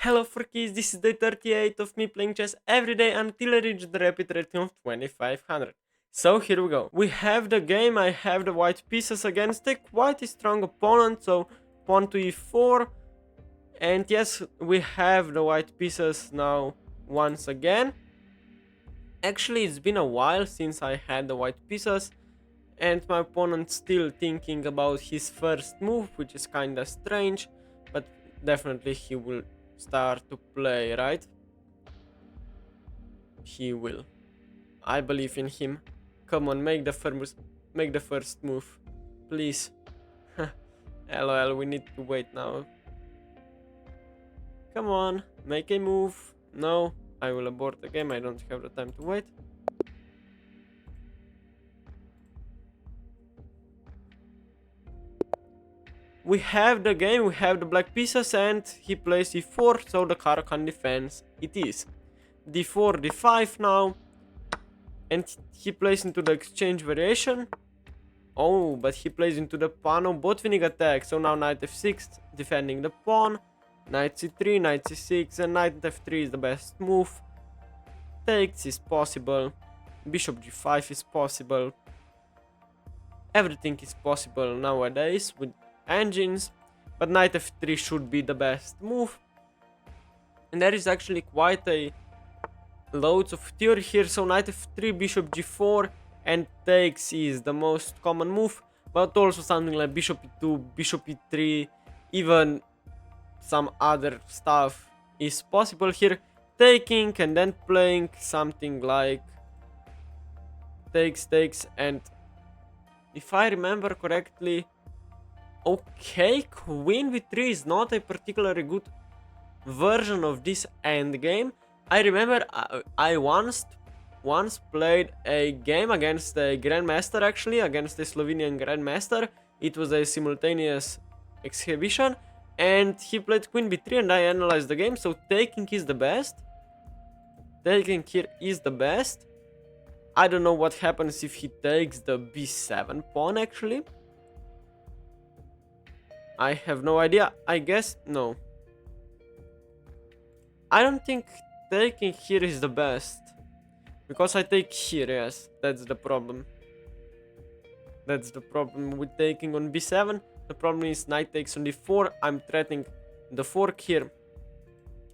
Hello Forkies, this is day 38 of me playing chess every day until I reach the rapid rating of 2500. So here we go. We have the game, I have the white pieces against a quite strong opponent, so pawn to e4. And yes, we have the white pieces now once again. Actually, it's been a while since I had the white pieces, and my opponent still thinking about his first move, which is kinda strange, but definitely he will start to play, right? He will. I believe in him. Come on, make the first move. Please. LOL, we need to wait now. Come on, make a move. No, I will abort the game, I don't have the time to wait. We have the game, we have the black pieces, and he plays e4, so the Caro-Kann defense it is. d4, d5 now, and he plays into the exchange variation. Oh, but he plays into the pawn of both winning attack, so now knight f6 defending the pawn, knight c3, knight c6, and knight f3 is the best move. Takes is possible, bishop g5 is possible, everything is possible nowadays with engines, but knight f3 should be the best move. And there is actually quite a loads of theory here, so knight f3, bishop g4, and takes is the most common move, but also something like bishop e2, bishop e3, even some other stuff is possible here. Taking and then playing something like takes, and if I remember correctly, okay, queen v3 is not a particularly good version of this endgame. I remember I once played a game against a grandmaster, actually against a Slovenian grandmaster. It was a simultaneous exhibition, and he played queen b3 and I analyzed the game. So taking is the best. Taking here is the best. I don't know what happens if he takes the b7 pawn, actually. I have no idea. I guess no. I don't think taking here is the best. Because I take here, yes. That's the problem. That's the problem with taking on b7. The problem is knight takes on d4. I'm threatening the fork here.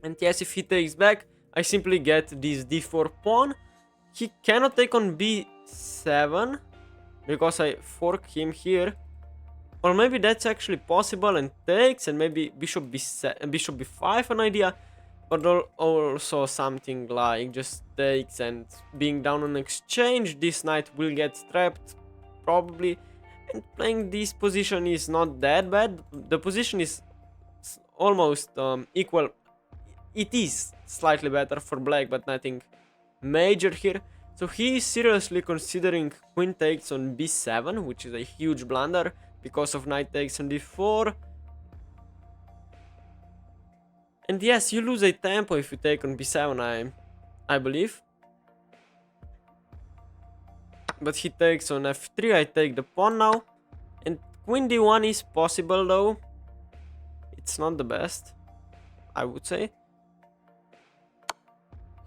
And yes, if he takes back, I simply get this d4 pawn. He cannot take on b7 because I fork him here. Or maybe that's actually possible and takes, and maybe bishop b5 an idea. But also something like just takes and being down on exchange, this knight will get trapped probably, and playing this position is not that bad. The position is almost equal. It is slightly better for black, but nothing major here. So he is seriously considering queen takes on b7, which is a huge blunder because of knight takes on d4. And yes, you lose a tempo if you take on b7, I believe. But he takes on f3, I take the pawn now. And queen d1 is possible though. It's not the best, I would say.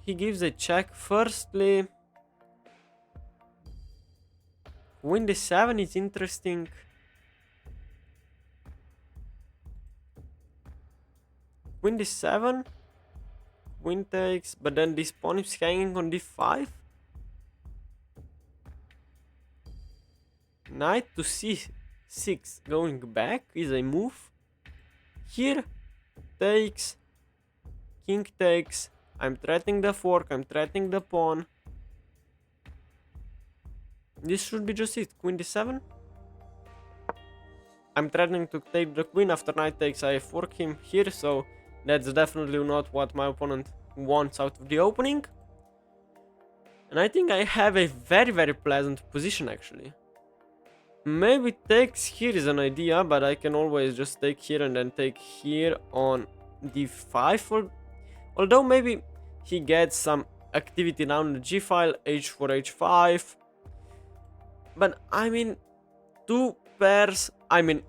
He gives a check firstly. Queen d7 is interesting. Queen d7, queen takes, but then this pawn is hanging on d5. Knight to c6 going back is a move. Here, takes, king takes, I'm threatening the fork, I'm threatening the pawn. This should be just it, queen d7. I'm threatening to take the queen after knight takes, I fork him here, so that's definitely not what my opponent wants out of the opening. And I think I have a very pleasant position actually. Maybe takes here is an idea, but I can always just take here and then take here on d5. Although maybe he gets some activity down the g file, h4, h5. But I mean,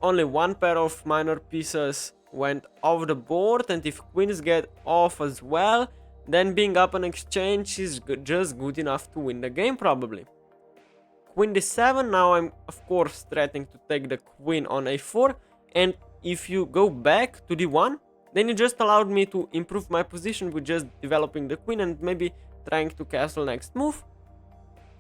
only one pair of minor pieces went off the board, and if queens get off as well, then being up on exchange is just good enough to win the game probably. Queen d7, now I'm of course threatening to take the queen on a4, and if you go back to d1, then you just allowed me to improve my position with just developing the queen and maybe trying to castle next move.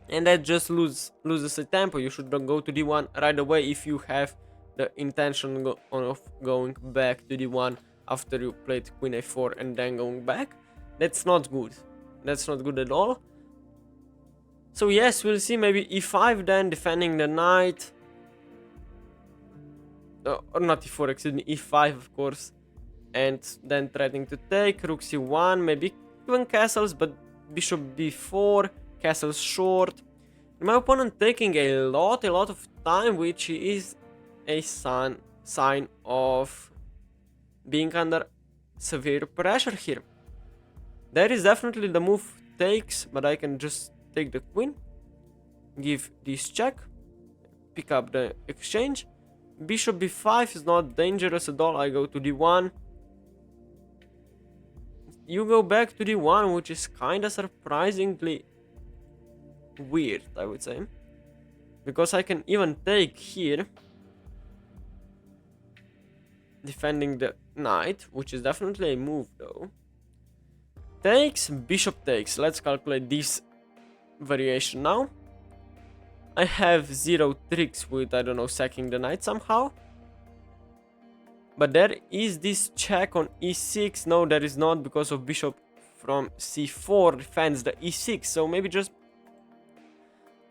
And that just loses a tempo. You should not go to d1 right away if you have the intention of going back to d1 after you played queen a4 and then going back. That's not good. That's not good at all. So yes, we'll see, maybe e5 then, defending the knight. Or not e4, excuse me, e5 of course. And then threatening to take, rook c1, maybe even castles, but bishop b4, castles short. My opponent taking a lot of time, which is a sign of being under severe pressure here. That is definitely the move takes, but I can just take the queen, give this check, pick up the exchange. Bishop b5 is not dangerous at all. I go to d1. You go back to d1, which is kinda surprisingly weird, I would say. Because I can even take here, defending the knight, which is definitely a move though. Takes, bishop takes. Let's calculate this variation now. I have 0 tricks with, I don't know, sacking the knight somehow. But there is this check on e6. No, there is not, because of bishop from c4 defends the e6. So maybe just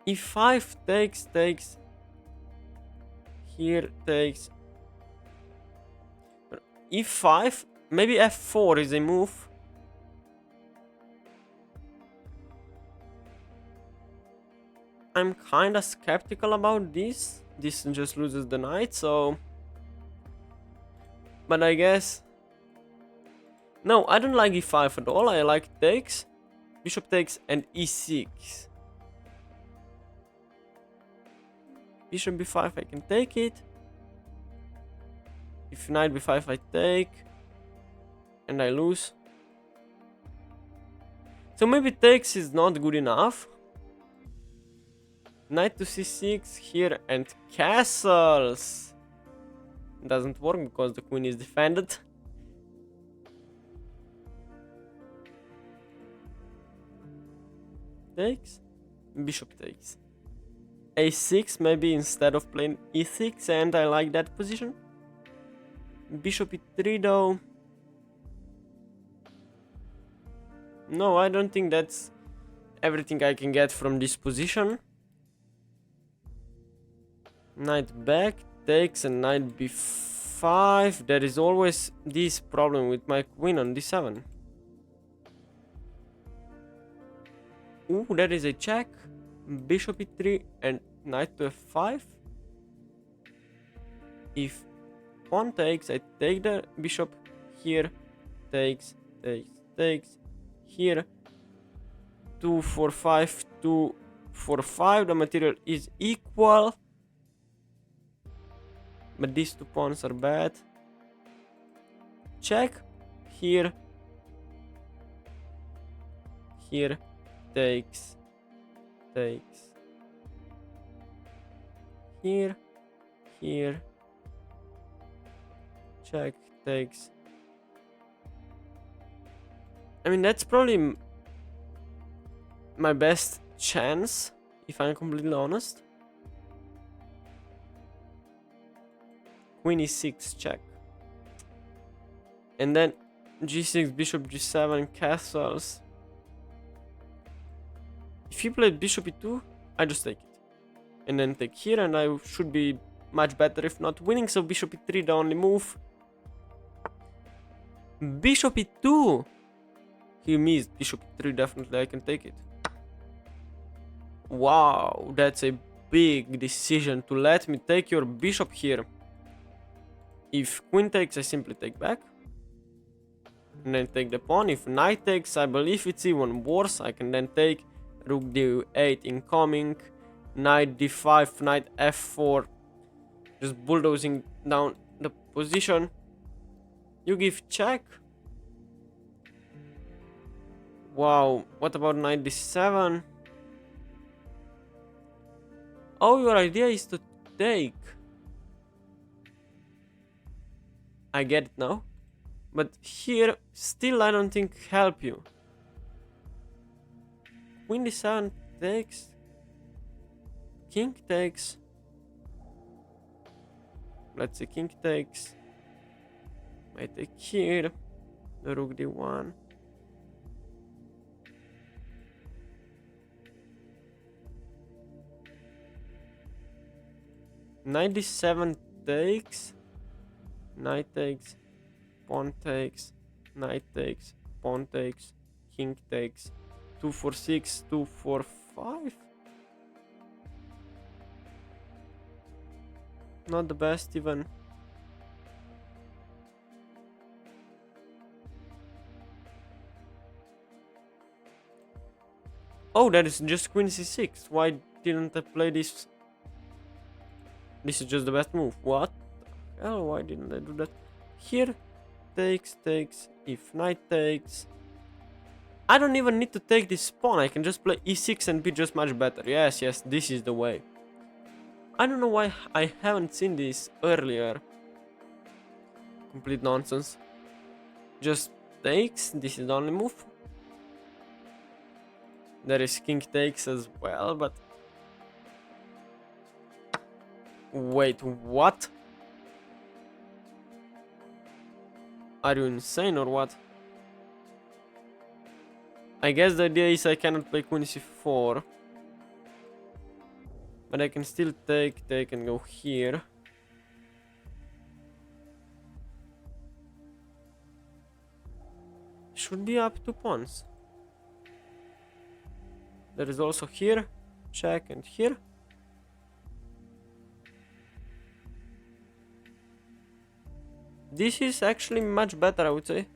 e5 takes. Here takes. e5, maybe f4 is a move. I'm kinda skeptical about this. This just loses the knight, so... But I guess... No, I don't like e5 at all. I like takes, bishop takes, and e6. Bishop b5, I can take it. If knight b5, I take. And I lose. So maybe takes is not good enough. Knight to c6 here, and castles. Doesn't work because the queen is defended. Takes, bishop takes. a6 maybe instead of playing e6, and I like that position. Bishop e3 though. No, I don't think that's everything I can get from this position. Knight back, takes, and knight b5. There is always this problem with my queen on d7. Ooh, that is a check. Bishop e3 and knight to f5. If pawn takes, I take the bishop here. Takes. Here. 2, 4, 5, 2, 4, 5. The material is equal. But these two pawns are bad. Check. Here. Here. Takes. Here. Check. Takes. I mean, that's probably my best chance, if I'm completely honest. Queen e6 check. And then g6, bishop g7, castles. If you played bishop e2, I just take it. And then take here, and I should be much better if not winning. So bishop e3, the only move. Bishop e2! He missed. Bishop e3, definitely I can take it. Wow, that's a big decision to let me take your bishop here. If queen takes, I simply take back. And then take the pawn. If knight takes, I believe it's even worse. I can then take rook d8 incoming. Knight d5, knight f4. Just bulldozing down the position. You give check. Wow, what about knight d7? Oh, your idea is to take. I get it now. But here, still I don't think help you. Queen d7 takes. King takes. Let's see, king takes. I take here. The rook d1. Knight d7 takes. Knight takes. Pawn takes. Knight takes. Pawn takes. King takes. 2 for 6. 2 for 5. Not the best even. Oh, that is just queen c6. Why didn't I play this? This is just the best move. What the hell? Why didn't I do that? Here, takes, takes. If knight takes. I don't even need to take this pawn. I can just play e6 and be just much better. Yes, yes, this is the way. I don't know why I haven't seen this earlier. Complete nonsense. Just takes. This is the only move. There is king takes as well, but... Wait, what? Are you insane or what? I guess the idea is I cannot play queen c4. But I can still take and go here. Should be up 2 pawns. There is also here. Check and here. This is actually much better, I would say.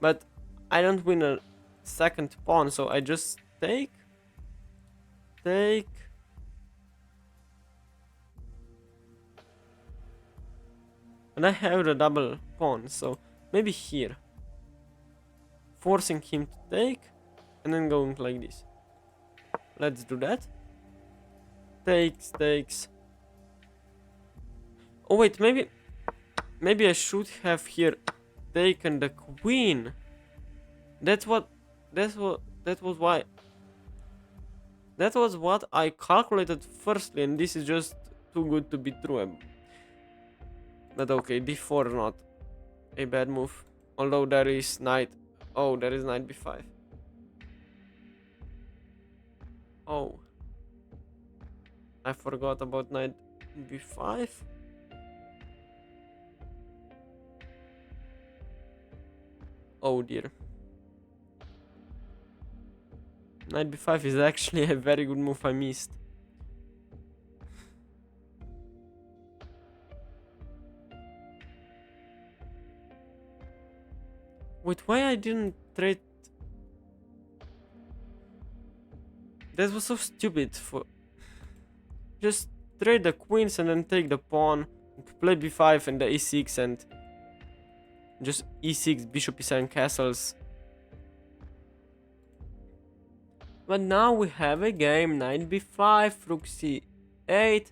But I don't win a second pawn, so I just take. Take. And I have the double pawn, so maybe here. Forcing him to take, and then going like this. Let's do that. Takes, takes. Oh wait, maybe I should have here taken the queen. That was what I calculated firstly, and this is just too good to be true. But okay, d4 not a bad move. Although there is knight. Oh, there is knight b5. Oh. I forgot about knight b5. Oh dear. Knight b5 is actually a very good move I missed. Wait, why I didn't trade? That was so stupid. For just trade the queens and then take the pawn, play b5 and the e6 and just e6, bishop e7 castles. But now we have a game. Knight b5, rook c8,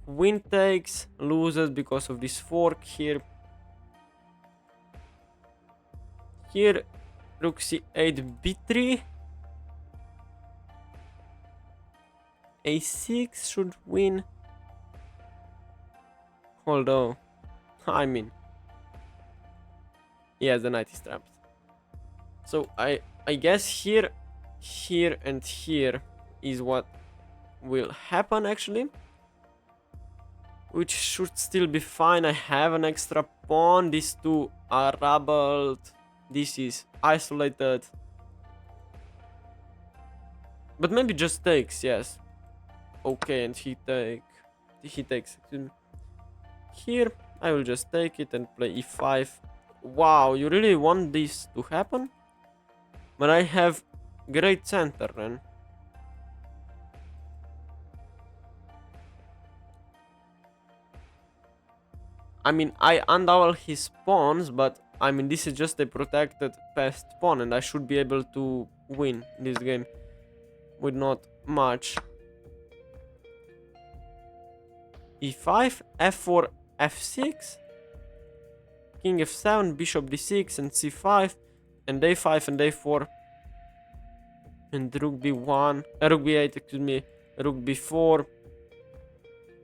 queen takes, loses because of this fork here. Here, rook c8, b3. a6 should win. Although, I mean, yes, the knight is trapped. So I guess here, and here is what will happen actually. Which should still be fine. I have an extra pawn. These two are rubbled. This is isolated. But maybe just takes, yes. Okay, and he takes. Here, I will just take it and play e5. Wow, you really want this to happen? But I have great center then. I mean, I undouble his pawns, but I mean, this is just a protected passed pawn, and I should be able to win this game with not much. E5, F4, F6, King F7, Bishop D6, and C5, and A5 and A4, and Rook B1, Rook B8, excuse me, Rook B4.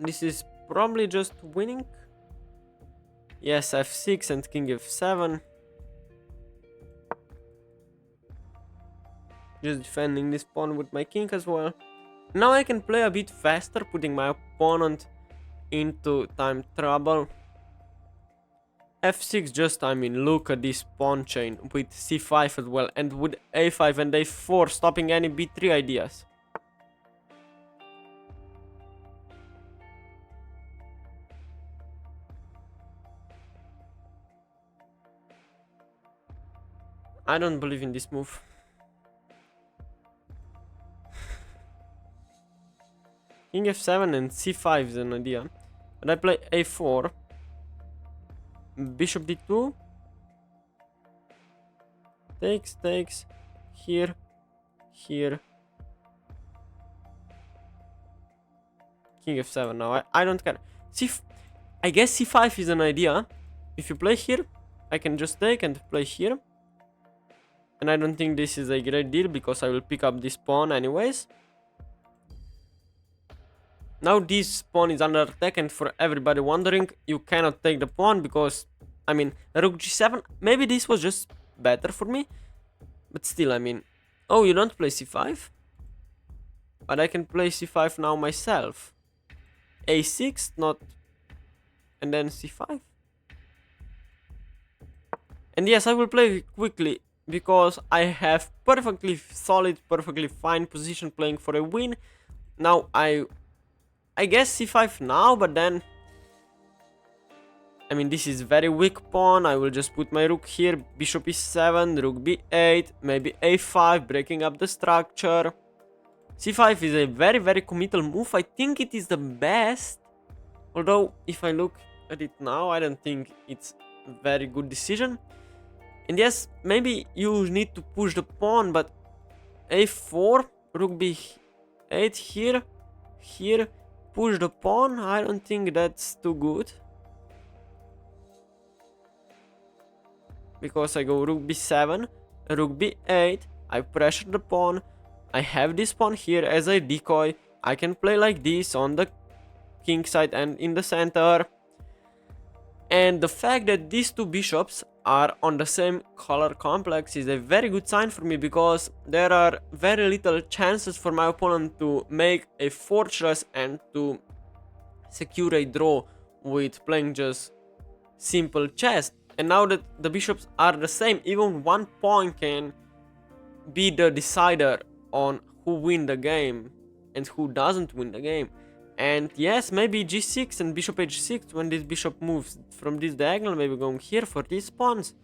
This is probably just winning. Yes, F6 and King F7. Just defending this pawn with my king as well. Now I can play a bit faster, putting my opponent into time trouble. F6 just, I mean, look at this pawn chain with C5 as well, and with A5 and A4 stopping any B3 ideas. I don't believe in this move. King F7 and C5 is an idea. But I play A4. Bishop D2. Takes. Here. Here. King F7 now. I don't care. I guess C5 is an idea. If you play here, I can just take and play here. And I don't think this is a great deal because I will pick up this pawn anyways. Now this pawn is under attack, and for everybody wondering, you cannot take the pawn because, I mean, Rook G7, maybe this was just better for me. But still, I mean, oh, you don't play C5? But I can play C5 now myself. A6, not, and then C5. And yes, I will play quickly because I have perfectly solid, perfectly fine position playing for a win. Now I guess C5 now, but then, I mean, this is very weak pawn. I will just put my rook here, bishop E7, rook B8, maybe A5, breaking up the structure. C5 is a very, very committal move. I think it is the best. Although, if I look at it now, I don't think it's a very good decision. And yes, maybe you need to push the pawn, but A4, rook B8 here, push the pawn. I don't think that's too good. Because I go rook B7, rook B8, I pressure the pawn. I have this pawn here as a decoy. I can play like this on the king side and in the center. And the fact that these two bishops are on the same color complex is a very good sign for me, because there are very little chances for my opponent to make a fortress and to secure a draw with playing just simple chess. And now that the bishops are the same, even 1 point can be the decider on who win the game and who doesn't win the game. And yes, maybe G6 and bishop H6 when this bishop moves from this diagonal, maybe going here for these pawns.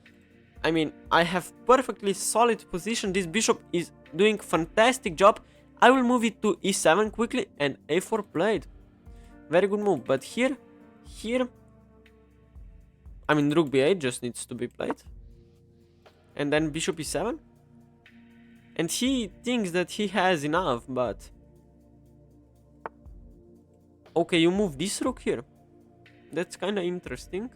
I mean, I have perfectly solid position. This bishop is doing fantastic job. I will move it to E7 quickly and A4 played. Very good move. But here, I mean, rook B8 just needs to be played. And then bishop E7. And he thinks that he has enough, but... Okay, you move this rook here. That's kind of interesting.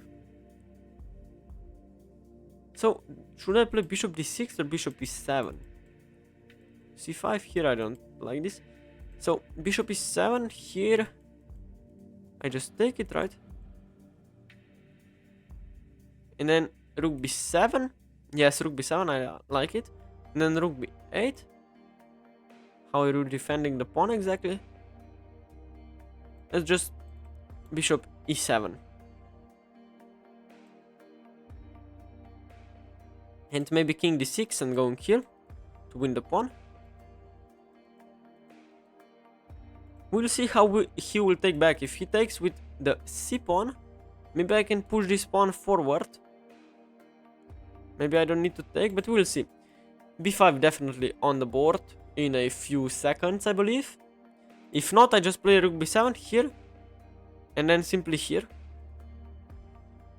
So, should I play bishop D6 or bishop E7? C5 here, I don't like this. So, bishop E7 here. I just take it, right? And then rook B7. Yes, rook B7, I like it. And then rook B8. How are you defending the pawn exactly? Let's just bishop E7. And maybe king D6 and going here to win the pawn. We'll see how he will take back. If he takes with the C pawn, maybe I can push this pawn forward. Maybe I don't need to take, but we'll see. B5 definitely on the board in a few seconds, I believe. If not, I just play rook B7 here. And then simply here.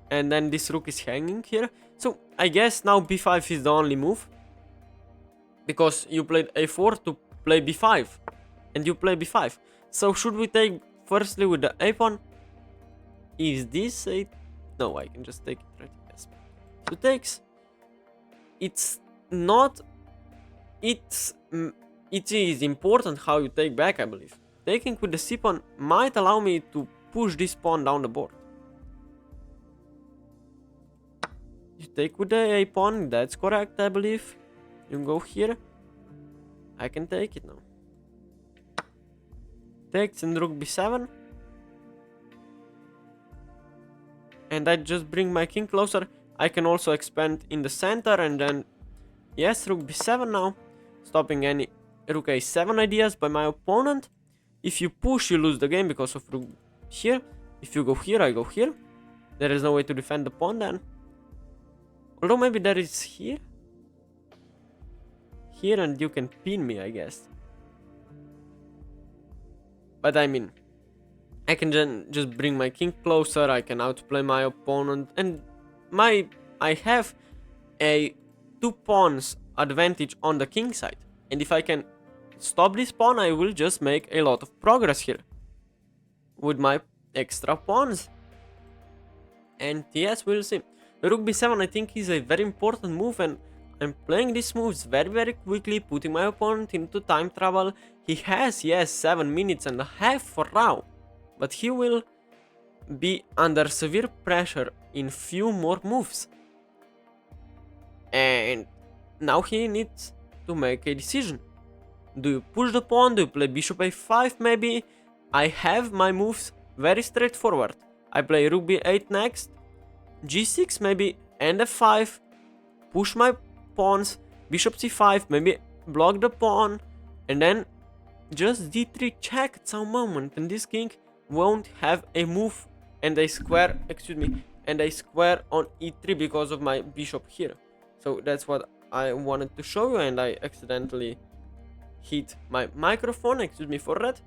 And then this rook is hanging here. So I guess now b5 is the only move. Because you played a4 to play b5. And you play b5. So should we take firstly with the a pawn? Is this a... No, I can just take it right. Yes. So takes... It's not... It is important how you take back, I believe. Taking with the c pawn might allow me to push this pawn down the board. You take with the a pawn, that's correct, I believe. You go here. I can take it now. Takes and rook b7. And I just bring my king closer. I can also expand in the center and then... Yes, rook b7 now. Stopping any rook a7 ideas by my opponent. If you push, you lose the game because of rook here. If you go here, I go here. There is no way to defend the pawn then. Although maybe there is here. Here and you can pin me, I guess. But I mean, I can just bring my king closer, I can outplay my opponent, and I have a 2 pawns advantage on the king side. And if I can stop this pawn, I will just make a lot of progress here with my extra pawns. And yes, we'll see. Rook b7 I think is a very important move, and I'm playing these moves very quickly, putting my opponent into time trouble. He has, yes, 7 minutes and a half for now, but he will be under severe pressure in few more moves. And now he needs to make a decision. Do you push the pawn? Do you play bishop a5 maybe? I have my moves very straightforward. I play rook b8 next, g6 maybe, and f5, push my pawns, bishop c5, maybe block the pawn, and then just d3 check at some moment, and this king won't have a move and a square, and a square on e3 because of my bishop here. So that's what I wanted to show you, and I accidentally hit my microphone, excuse me for that.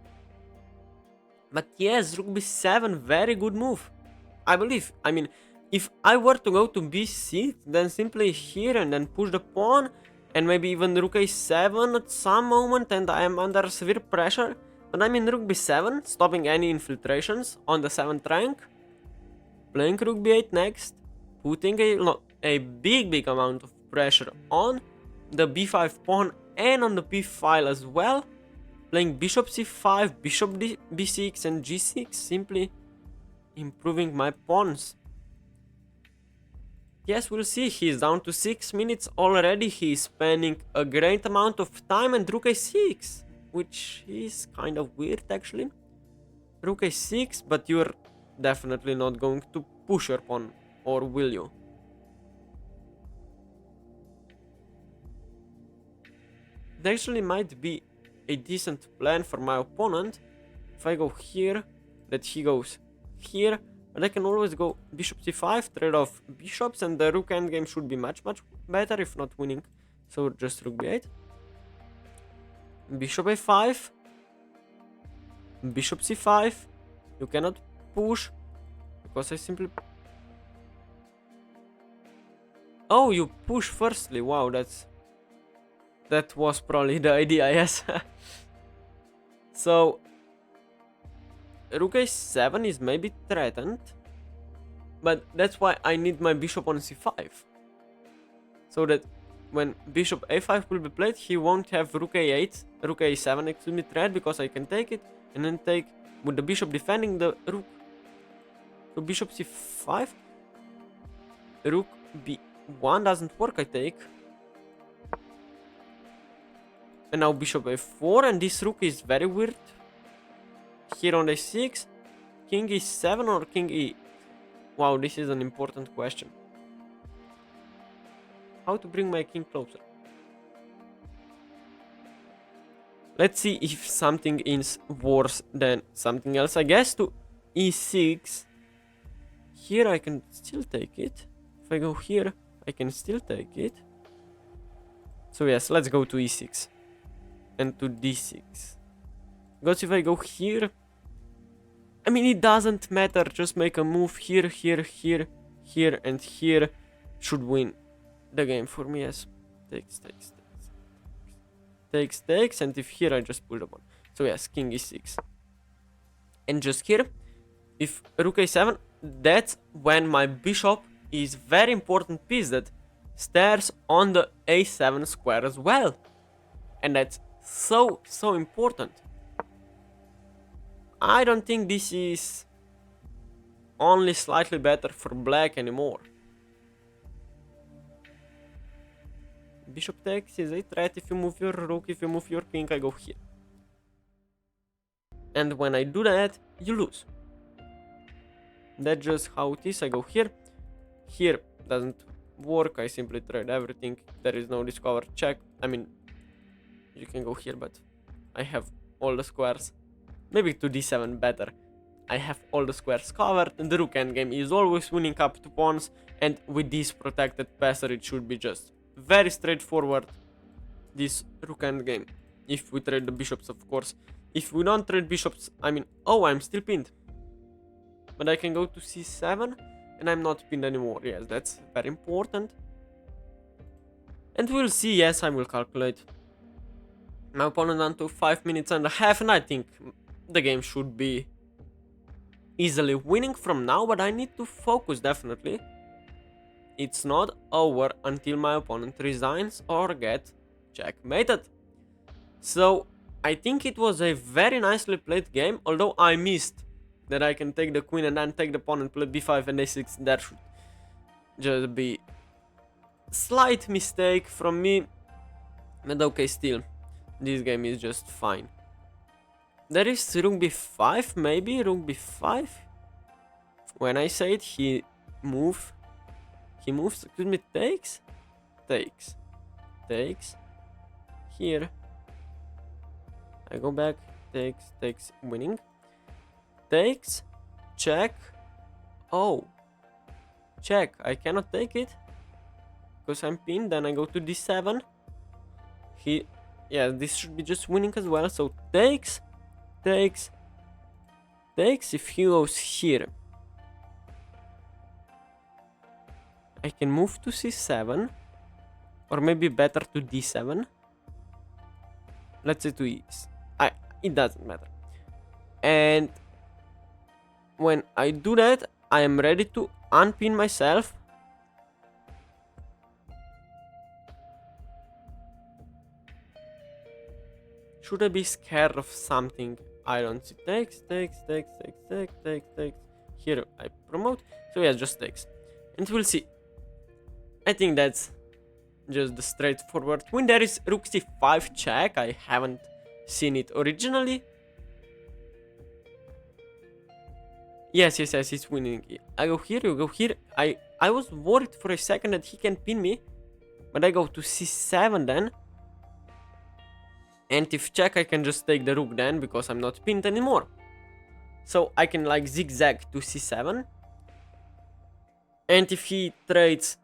But yes, rook b7, very good move, I believe. I mean, if I were to go to b6, then simply here and then push the pawn, and maybe even rook a7 at some moment, and I am under severe pressure. But I'm in rook b7, stopping any infiltrations on the 7th rank, playing rook b8 next, putting a big amount of pressure on the b5 pawn and on the p file as well, playing bishop c5, bishop b6 and g6, simply improving my pawns. Yes, we'll see, he is down to 6 minutes already, he is spending a great amount of time, and rook a6, which is kind of weird actually. Rook a6, but you're definitely not going to push your pawn, or will you? It actually might be a decent plan for my opponent if I go here, that he goes here, but I can always go bishop c5, trade off bishops, and the rook endgame should be much better, if not winning. So just rook b8, bishop a5, bishop c5. You cannot push because I simply... Oh, you push firstly. Wow, that was probably the idea, yes. So rook a7 is maybe threatened, but that's why I need my bishop on c5, so that when bishop a5 will be played, he won't have rook a8, rook a7 threat, because I can take it and then take with the bishop defending the rook. So bishop c5, rook b1 doesn't work, I take. And now bishop a4, and this rook is very weird. Here on a6, king e7 or king e... Wow, this is an important question. How to bring my king closer? Let's see if something is worse than something else. I guess to e6. Here I can still take it. If I go here, I can still take it. So yes, let's go to e6. And to d6. Because if I go here, I mean, it doesn't matter, just make a move here, here, here, here and here should win the game for me. Yes, takes, and if here I just pull the pawn. So yes, king e6. And just here, if rook a7, that's when my bishop is very important piece that stares on the a7 square as well. And that's so important. I don't think this is only slightly better for black anymore. Bishop takes is a threat if you move your rook, if you move your king, I go here. And when I do that, you lose. That's just how it is. I go here. Here doesn't work, I simply trade everything. There is no discover check. I mean, you can go here, but I have all the squares. Maybe to d7 better. I have all the squares covered, and the rook endgame is always winning up 2 pawns, and with this protected passer it should be just very straightforward, this rook endgame. If we trade the bishops, of course. If we don't trade bishops, I mean, oh, I'm still pinned. But I can go to c7, and I'm not pinned anymore. Yes, that's very important. And we'll see. Yes, I will calculate. My opponent down to 5 minutes and a half, and I think the game should be easily winning from now, but I need to focus definitely. It's not over until my opponent resigns or get checkmated. So I think it was a very nicely played game, although I missed that I can take the queen and then take the pawn and play b5 and a6. That should just be slight mistake from me, but okay, still this game is just fine. There is rook b5, maybe rook b5. When I say it, he moves, excuse me, takes, here, I go back, takes, winning, takes, check, oh, check, I cannot take it, because I'm pinned, then I go to d7, yeah, this should be just winning as well, so takes, if he goes here, I can move to c7, or maybe better to d7. Let's say to e. It doesn't matter. And when I do that, I am ready to unpin myself. Should I be scared of something? I don't see. Takes. Here I promote. So yeah, just takes. And we'll see. I think that's just the straightforward win. There is rook c5 check. I haven't seen it originally. Yes, it's winning. I go here, you go here. I was worried for a second that he can pin me, but I go to c7 then. And if check, I can just take the rook then, because I'm not pinned anymore. So I can like zigzag to c7. And if he trades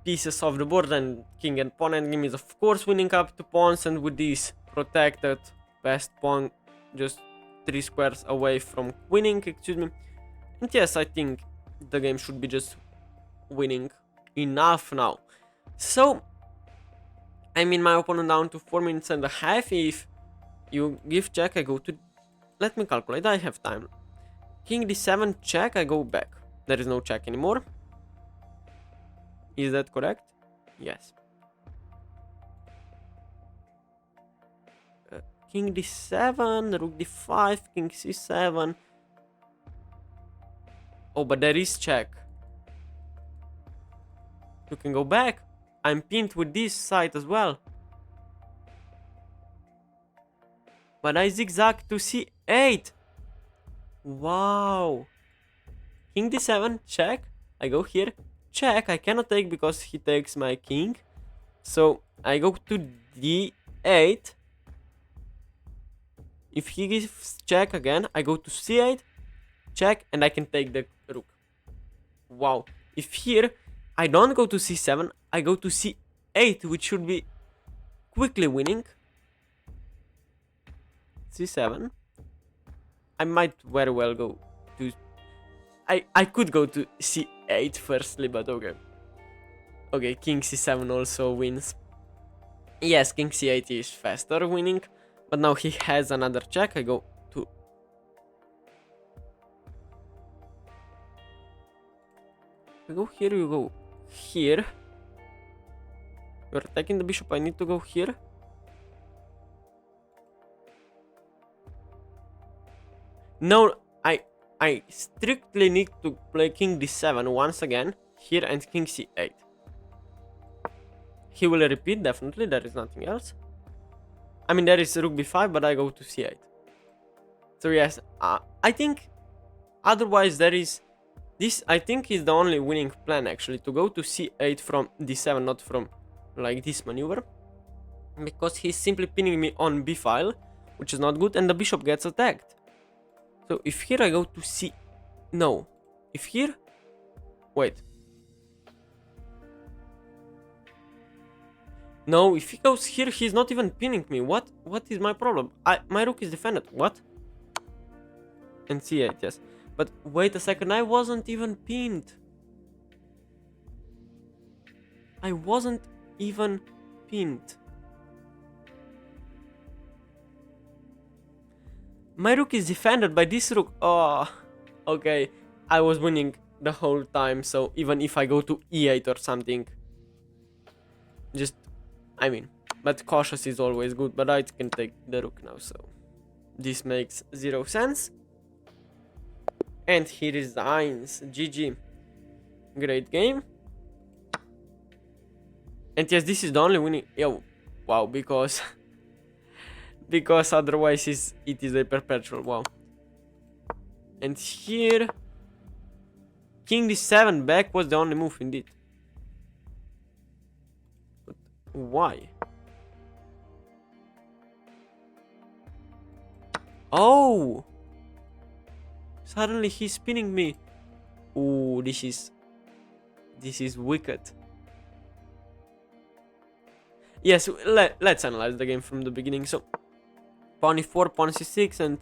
pieces of the board, then king and pawn endgame is of course winning up 2 pawns, and with this protected best pawn just 3 squares away from winning, excuse me. And yes, I think the game should be just winning enough now. So, I mean, my opponent down to 4 minutes and a half. If you give check, I go to... Let me calculate, I have time. King d7 check, I go back. There is no check anymore. Is that correct? Yes. King d7, rook d5, king c7. Oh, but there is check. You can go back. I'm pinned with this side as well. But I zigzag to c8. Wow. King d7, check. I go here. Check. I cannot take because he takes my king. So I go to d8. If he gives check again, I go to c8. Check, and I can take the rook. Wow. If here I don't go to c7, I go to c8, which should be quickly winning. c7. I might very well go to... I could go to c8 c8 firstly, but okay. Okay, king c7 also wins. Yes, king c8 is faster winning, but now he has another check. I go to... You go here, you go here. You're attacking the bishop, I need to go here. No, I strictly need to play king d7 once again, here, and king c8. He will repeat, definitely, there is nothing else. I mean, there is rook b5, but I go to c8. So yes, I think, otherwise there is... This, I think, is the only winning plan, actually, to go to c8 from d7, not from, like, this maneuver. Because he's simply pinning me on b file, which is not good, and the bishop gets attacked. So if here I go to c... No. If here... Wait. No, if he goes here, he's not even pinning me. What is my problem? My rook is defended. What? And c8, yes. But wait a second, I wasn't even pinned. I wasn't even pinned. My rook is defended by this rook. Oh, okay. I was winning the whole time, so even if I go to e8 or something, just, I mean, but cautious is always good, but I can take the rook now, so this makes 0 sense. And he resigns. GG. Great game. And yes, this is the only winning... Yo, wow, because... because otherwise it is a perpetual, wow. And here... King d7 back was the only move indeed. But why? Oh! Suddenly he's spinning me. Ooh, this is wicked. Yes, let's analyze the game from the beginning. So, pawn e4, pawn c6, and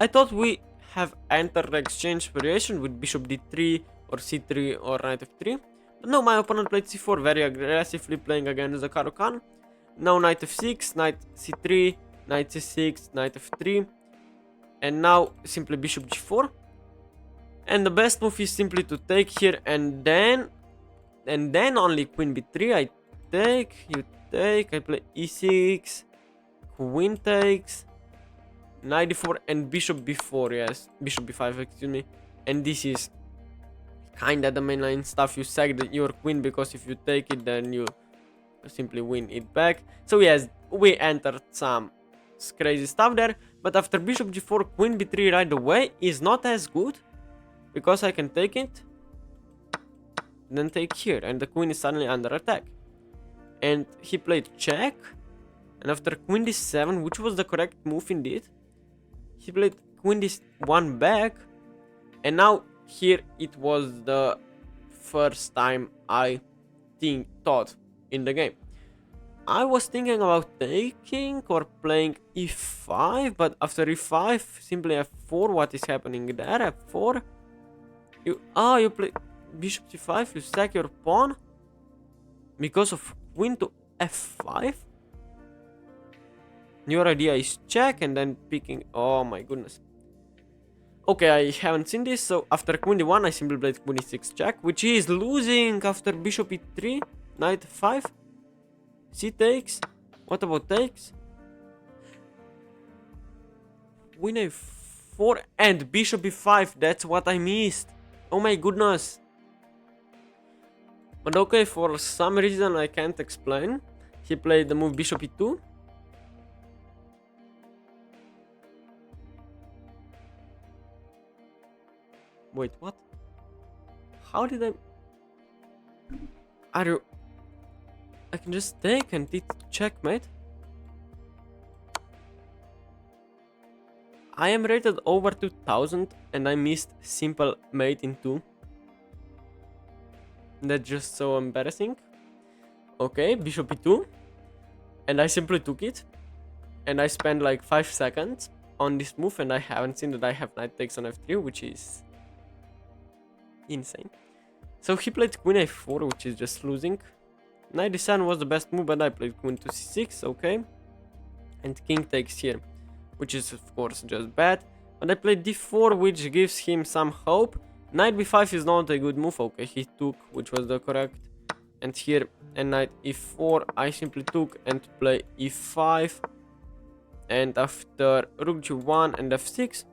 I thought we have entered the exchange variation with bishop d3 or c3 or knight f3. But no, my opponent played c4 very aggressively, playing against the Caro-Kann. Now knight f6, knight c3, knight c6, knight f3, and now simply bishop g4. And the best move is simply to take here, and then only queen b3. I take, you take, I play e6, queen takes, knight d4, and bishop b4, yes, bishop b5, excuse me. And this is kinda the mainline stuff. You sack your queen, because if you take it, then you simply win it back. So yes, we entered some crazy stuff there, but after bishop g4, queen b3 right away is not as good, because I can take it, then take here, and the queen is suddenly under attack. And he played check, and after queen d7, which was the correct move indeed, he played queen d1 back, and now here it was the first time I thought in the game. I was thinking about taking or playing e5, but after e5, simply f4, what is happening there? F4, you play bishop c5, you sack your pawn because of queen to f5. Your idea is check and then picking. Oh my goodness. Okay, I haven't seen this, so after queen d1, I simply played queen e6 check, which is losing after bishop e3, knight 5, c takes. What about takes? Queen a4 and bishop e5, that's what I missed. Oh my goodness. But okay, for some reason I can't explain, he played the move bishop e2. Wait, what? How did I... I can just take and it checkmate? I am rated over 2000 and I missed simple mate in 2. That's just so embarrassing. Okay, bishop e2. And I simply took it. And I spent like 5 seconds on this move, and I haven't seen that I have knight takes on f3, which is insane. So he played queen a4, which is just losing. Knight d7 was the best move, but I played queen to c6, okay. And king takes here, which is of course just bad. But I played d4, which gives him some hope. Knight b5 is not a good move, okay, he took, which was the correct. And here, and knight e4, I simply took and play e5. And after rook g1 and f6,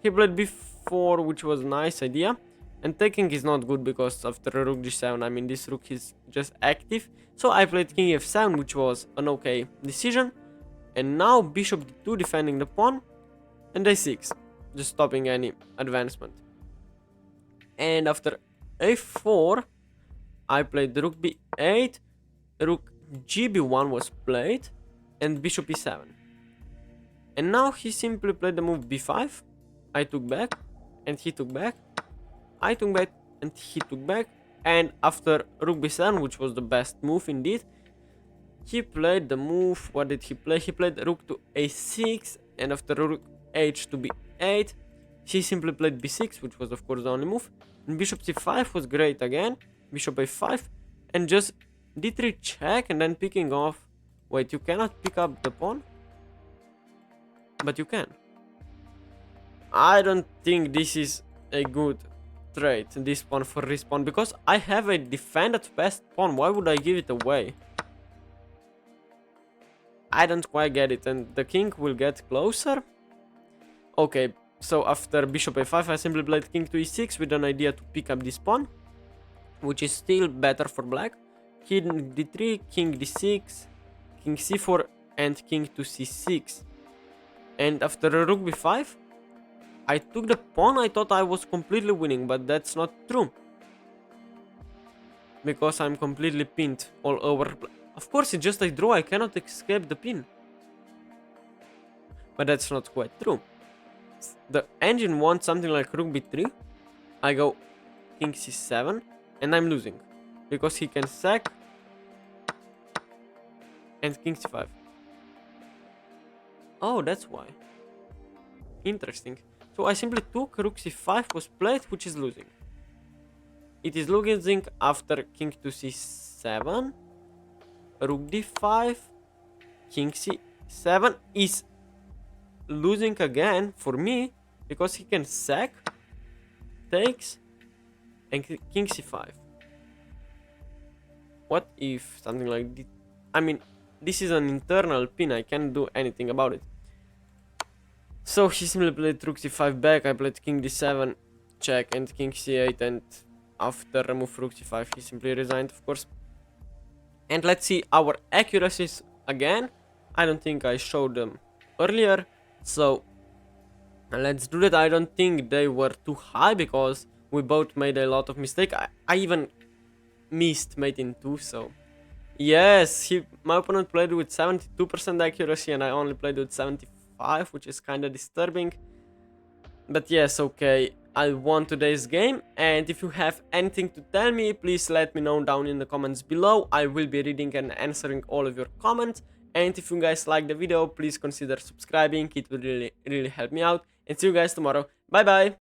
he played b4, which was a nice idea. And taking is not good because after rook g7, I mean this rook is just active. So I played king f7, which was an okay decision. And now bishop d2 defending the pawn. And a6, just stopping any advancement. And after a4, I played rook b8, rook gb1 was played, and bishop e7. And now he simply played the move b5. I took back, and he took back. I took back, and he took back. And after rook b7, which was the best move indeed, he played the move. What did he play? He played rook to a6, and after rook h to b8, he simply played b6, which was of course the only move. And bishop c5 was great again. Bishop a5, and just d3 check, and then picking off. Wait, you cannot pick up the pawn? But you can. I don't think this is a good trade, this pawn for this pawn, because I have a defended fast pawn. Why would I give it away? I don't quite get it, and the king will get closer. Okay, so after bishop a5, I simply played king to e6 with an idea to pick up this pawn, which is still better for black. King d3, king d6, king c4, and king to c6. And after rook b5, I took the pawn. I thought I was completely winning, but that's not true. Because I'm completely pinned all over. Of course, it's just a draw. I cannot escape the pin. But that's not quite true. The engine wants something like rook b3. I go king c7, and I'm losing. Because he can sack and king c5. Oh, that's why. Interesting. So I simply took rook c5 was played, which is losing. It is losing after king to c7, rook d5, king c7 is losing again for me because he can sack, takes, and king c5. What if something like this? I mean, this is an internal pin, I can't do anything about it. So he simply played rook c5 back, I played king d7, check, and king c8, and after remove rook c5 he simply resigned, of course. And let's see our accuracies again. I don't think I showed them earlier, so let's do that. I don't think they were too high because we both made a lot of mistakes. I even missed mate in 2, so yes, my opponent played with 72% accuracy and I only played with 75, which is kind of disturbing. But yes, okay, I won today's game, and if you have anything to tell me, please let me know down in the comments below. I will be reading and answering all of your comments, and if you guys like the video, please consider subscribing. It will really help me out, and see you guys tomorrow. Bye bye.